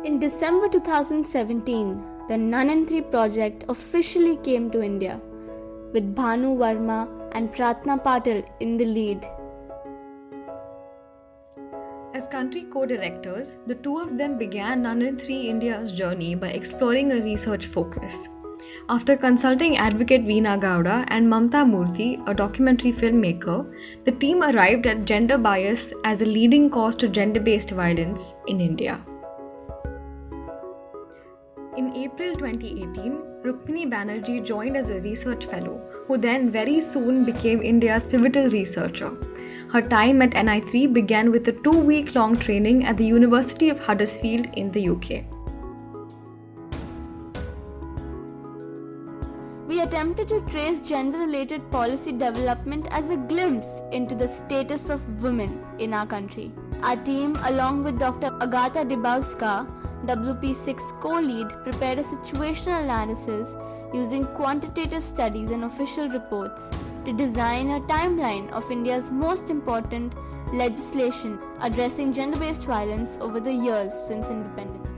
In December 2017, the Nanantri project officially came to India, with Bhanu Verma and Pratna Patil in the lead. As country co-directors, the two of them began Nanantri India's journey by exploring a research focus. After consulting advocate Veena Gowda and Mamta Murthy, a documentary filmmaker, the team arrived at gender bias as a leading cause to gender-based violence in India. In April 2018, Rukmini Banerjee joined as a research fellow, who then very soon became India's pivotal researcher. Her time at NI3 began with a 2-week-long training at the University of Huddersfield in the UK. We attempted to trace gender-related policy development as a glimpse into the status of women in our country. Our team, along with Dr. Agata Dybowska, WP6 co-lead, prepared a situational analysis using quantitative studies and official reports to design a timeline of India's most important legislation addressing gender-based violence over the years since independence.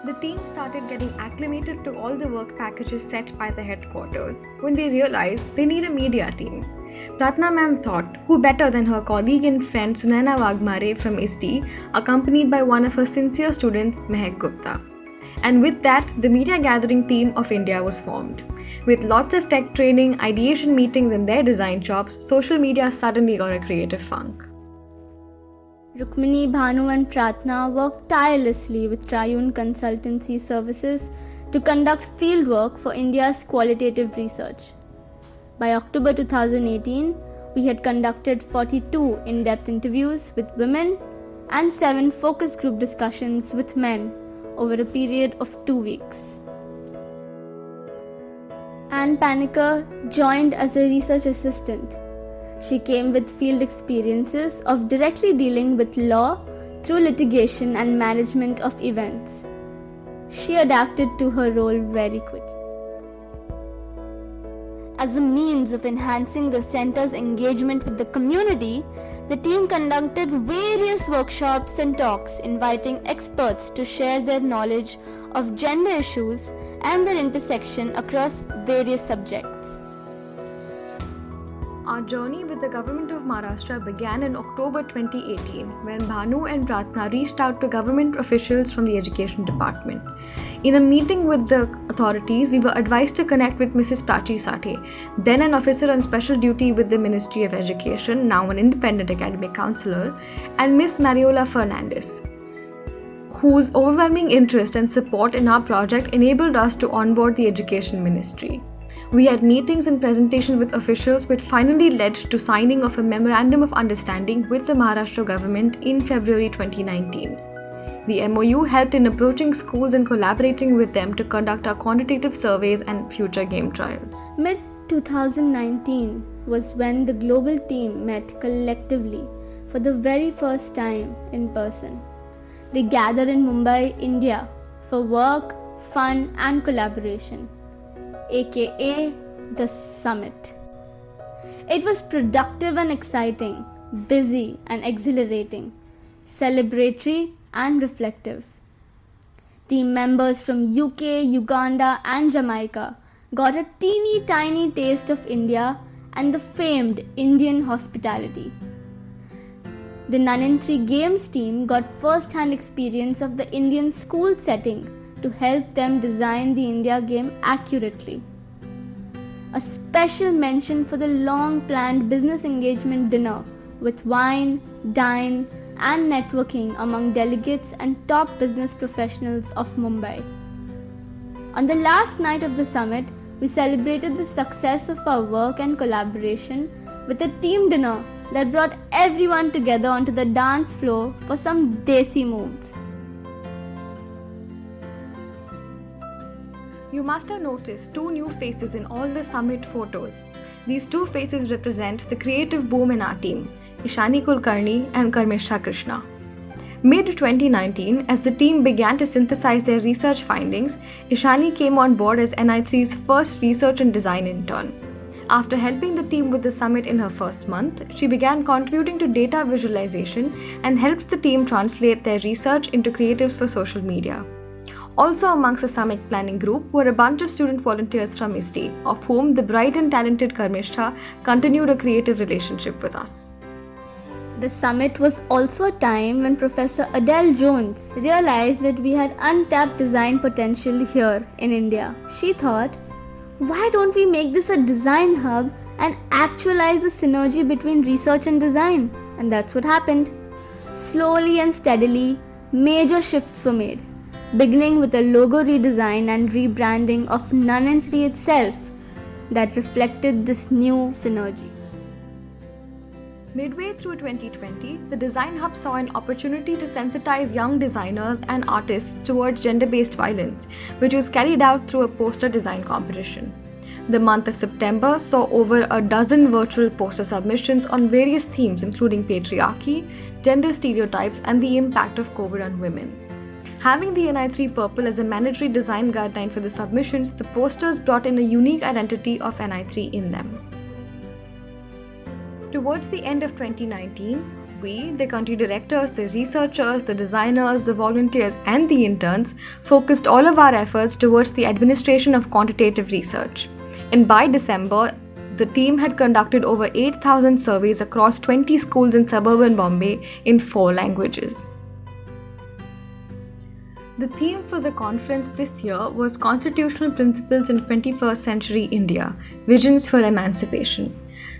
The team started getting acclimated to all the work packages set by the headquarters when they realized they need a media team. Pratna ma'am thought, who better than her colleague and friend Sunaina Wagmare from ISTI, accompanied by one of her sincere students, Mehak Gupta. And with that, the media gathering team of India was formed. With lots of tech training, ideation meetings and their design chops, social media suddenly got a creative funk. Rukmini, Bhanu and Pratna worked tirelessly with Triune Consultancy Services to conduct fieldwork for India's qualitative research. By October 2018, we had conducted 42 in-depth interviews with women and 7 focus group discussions with men over a period of 2 weeks. Anne Paniker joined as a research assistant. She came with field experiences of directly dealing with law through litigation and management of events. She adapted to her role very quickly. As a means of enhancing the center's engagement with the community, the team conducted various workshops and talks inviting experts to share their knowledge of gender issues and their intersection across various subjects. Our journey with the government of Maharashtra began in October 2018 when Bhanu and Pratna reached out to government officials from the education department. In a meeting with the authorities, we were advised to connect with Mrs. Prachi Sathe, then an officer on special duty with the Ministry of Education, now an independent academic counselor, and Miss Mariola Fernandez, whose overwhelming interest and support in our project enabled us to onboard the Education Ministry. We had meetings and presentations with officials which finally led to signing of a Memorandum of Understanding with the Maharashtra government in February 2019. The MOU helped in approaching schools and collaborating with them to conduct our quantitative surveys and future game trials. Mid-2019 was when the global team met collectively for the very first time in person. They gathered in Mumbai, India for work, fun and collaboration, aka the Summit. It was productive and exciting, busy and exhilarating, celebratory and reflective. Team members from UK, Uganda and Jamaica got a teeny tiny taste of India and the famed Indian hospitality. The Nanantri Games team got first-hand experience of the Indian school setting to help them design the India game accurately. A special mention for the long-planned business engagement dinner with wine, dine, and networking among delegates and top business professionals of Mumbai. On the last night of the summit, we celebrated the success of our work and collaboration with a team dinner that brought everyone together onto the dance floor for some desi moves. You must have noticed 2 new faces in all the summit photos. These 2 faces represent the creative boom in our team, Ishani Kulkarni and Karmisha Krishna. Mid-2019, as the team began to synthesize their research findings, Ishani came on board as NI3's first research and design intern. After helping the team with the summit in her first month, she began contributing to data visualization and helped the team translate their research into creatives for social media. Also amongst the summit planning group were a bunch of student volunteers from ISTE, of whom the bright and talented Karmishta continued a creative relationship with us. The summit was also a time when Professor Adele Jones realized that we had untapped design potential here in India. She thought, why don't we make this a design hub and actualize the synergy between research and design? And that's what happened. Slowly and steadily, major shifts were made, beginning with a logo redesign and rebranding of Nunn & 3 itself that reflected this new synergy. Midway through 2020, the Design Hub saw an opportunity to sensitize young designers and artists towards gender-based violence, which was carried out through a poster design competition. The month of September saw over a dozen virtual poster submissions on various themes including patriarchy, gender stereotypes, and the impact of COVID on women. Having the NI3 Purple as a mandatory design guideline for the submissions, the posters brought in a unique identity of NI3 in them. Towards the end of 2019, we, the country directors, the researchers, the designers, the volunteers, and the interns, focused all of our efforts towards the administration of quantitative research. And by December, the team had conducted over 8,000 surveys across 20 schools in suburban Bombay in 4 languages. The theme for the conference this year was Constitutional Principles in 21st Century India, Visions for Emancipation.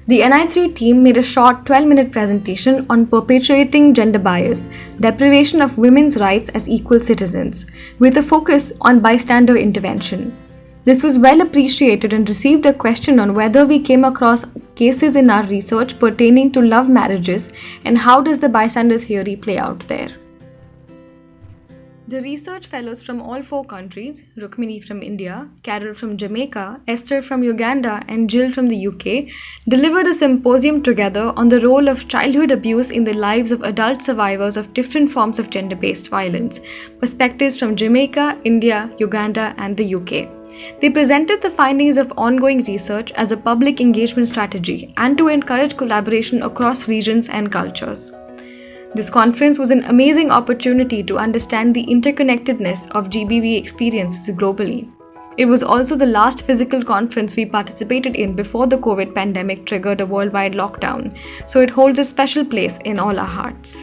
The NI3 team made a short 12-minute presentation on perpetuating gender bias, deprivation of women's rights as equal citizens, with a focus on bystander intervention. This was well appreciated and received a question on whether we came across cases in our research pertaining to love marriages and how does the bystander theory play out there. The research fellows from all 4 countries, Rukmini from India, Carol from Jamaica, Esther from Uganda, and Jill from the UK, delivered a symposium together on the role of childhood abuse in the lives of adult survivors of different forms of gender-based violence, perspectives from Jamaica, India, Uganda, and the UK. They presented the findings of ongoing research as a public engagement strategy and to encourage collaboration across regions and cultures. This conference was an amazing opportunity to understand the interconnectedness of GBV experiences globally. It was also the last physical conference we participated in before the COVID pandemic triggered a worldwide lockdown, so it holds a special place in all our hearts.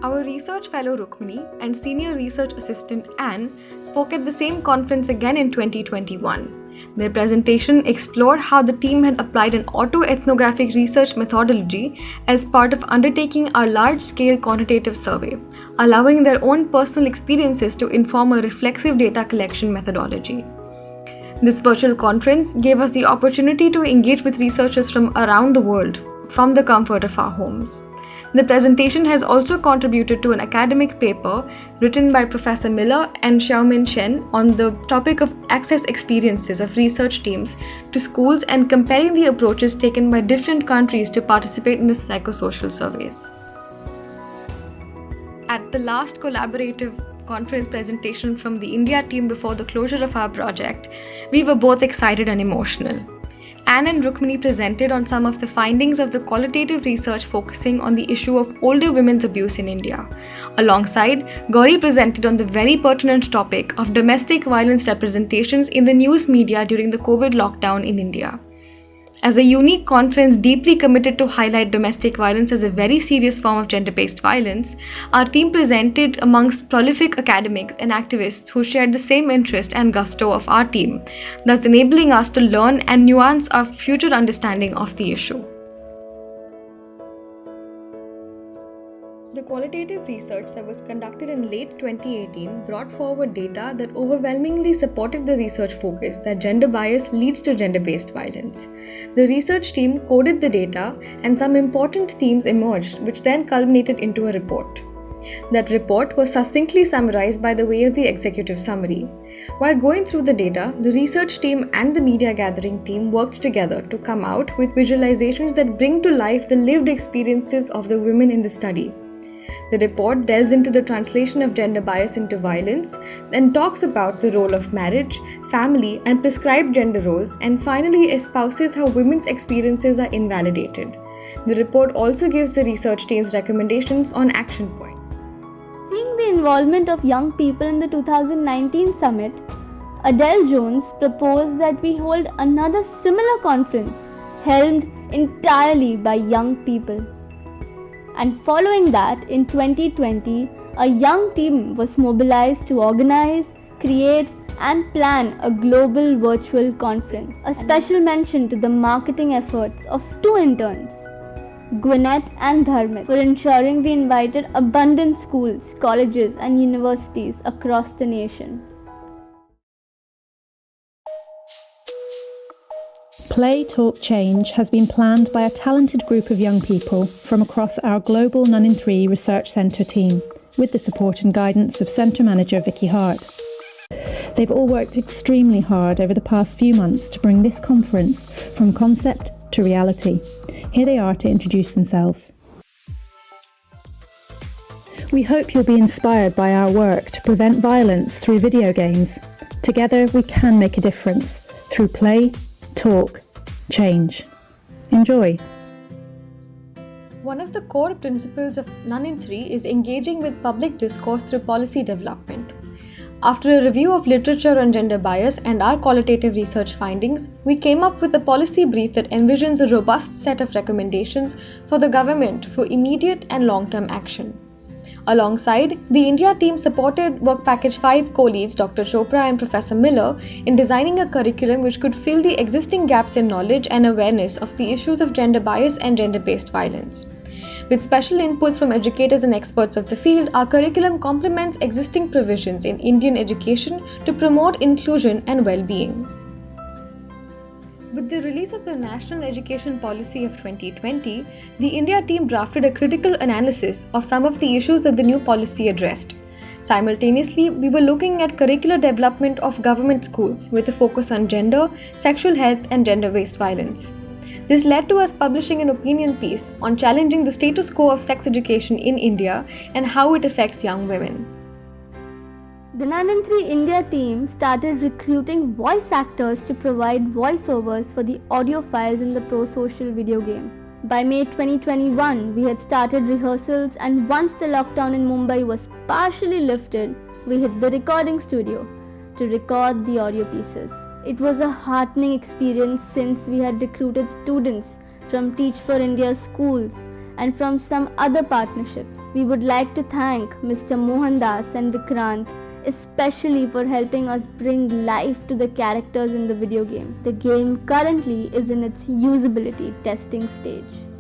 Our research fellow Rukmini and senior research assistant Anne spoke at the same conference again in 2021. Their presentation explored how the team had applied an autoethnographic research methodology as part of undertaking our large-scale quantitative survey, allowing their own personal experiences to inform a reflexive data collection methodology. This virtual conference gave us the opportunity to engage with researchers from around the world, from the comfort of our homes. The presentation has also contributed to an academic paper written by Professor Miller and Xiaomin Chen on the topic of access experiences of research teams to schools and comparing the approaches taken by different countries to participate in the psychosocial surveys. At the last collaborative conference presentation from the India team before the closure of our project, we were both excited and emotional. Anne and Rukmini presented on some of the findings of the qualitative research focusing on the issue of older women's abuse in India. Alongside, Gauri presented on the very pertinent topic of domestic violence representations in the news media during the COVID lockdown in India. As a unique conference deeply committed to highlight domestic violence as a very serious form of gender-based violence, our team presented amongst prolific academics and activists who shared the same interest and gusto of our team, thus enabling us to learn and nuance our future understanding of the issue. The qualitative research that was conducted in late 2018 brought forward data that overwhelmingly supported the research focus that gender bias leads to gender-based violence. The research team coded the data and some important themes emerged, which then culminated into a report. That report was succinctly summarized by the way of the executive summary. While going through the data, the research team and the media gathering team worked together to come out with visualizations that bring to life the lived experiences of the women in the study. The report delves into the translation of gender bias into violence, then talks about the role of marriage, family, and prescribed gender roles, and finally espouses how women's experiences are invalidated. The report also gives the research team's recommendations on action points. Seeing the involvement of young people in the 2019 summit, Adele Jones proposed that we hold another similar conference held entirely by young people. And following that, in 2020, a young team was mobilized to organize, create, and plan a global virtual conference. A special mention to the marketing efforts of two interns, Gwyneth and Dharmit, for ensuring we invited abundant schools, colleges, and universities across the nation. Play, Talk, Change has been planned by a talented group of young people from across our global None in Three Research Centre team, with the support and guidance of Centre Manager Vicky Hart. They've all worked extremely hard over the past few months to bring this conference from concept to reality. Here they are to introduce themselves. We hope you'll be inspired by our work to prevent violence through video games. Together we can make a difference through play, talk, change. Enjoy. One of the core principles of None in Three is engaging with public discourse through policy development. After a review of literature on gender bias and our qualitative research findings, we came up with a policy brief that envisions a robust set of recommendations for the government for immediate and long-term action. Alongside, the India team supported Work Package 5 co-leads Dr. Chopra and Professor Miller in designing a curriculum which could fill the existing gaps in knowledge and awareness of the issues of gender bias and gender-based violence. With special inputs from educators and experts of the field, our curriculum complements existing provisions in Indian education to promote inclusion and well-being. With the release of the National Education Policy of 2020, the India team drafted a critical analysis of some of the issues that the new policy addressed. Simultaneously, we were looking at curricular development of government schools with a focus on gender, sexual health, and gender-based violence. This led to us publishing an opinion piece on challenging the status quo of sex education in India and how it affects young women. The None in Three India team started recruiting voice actors to provide voiceovers for the audio files in the pro-social video game. By May 2021, we had started rehearsals, and once the lockdown in Mumbai was partially lifted, we hit the recording studio to record the audio pieces. It was a heartening experience since we had recruited students from Teach for India schools and from some other partnerships. We would like to thank Mr. Mohan Das and Vikrant especially for helping us bring life to the characters in the video game. The game currently is in its usability testing stage.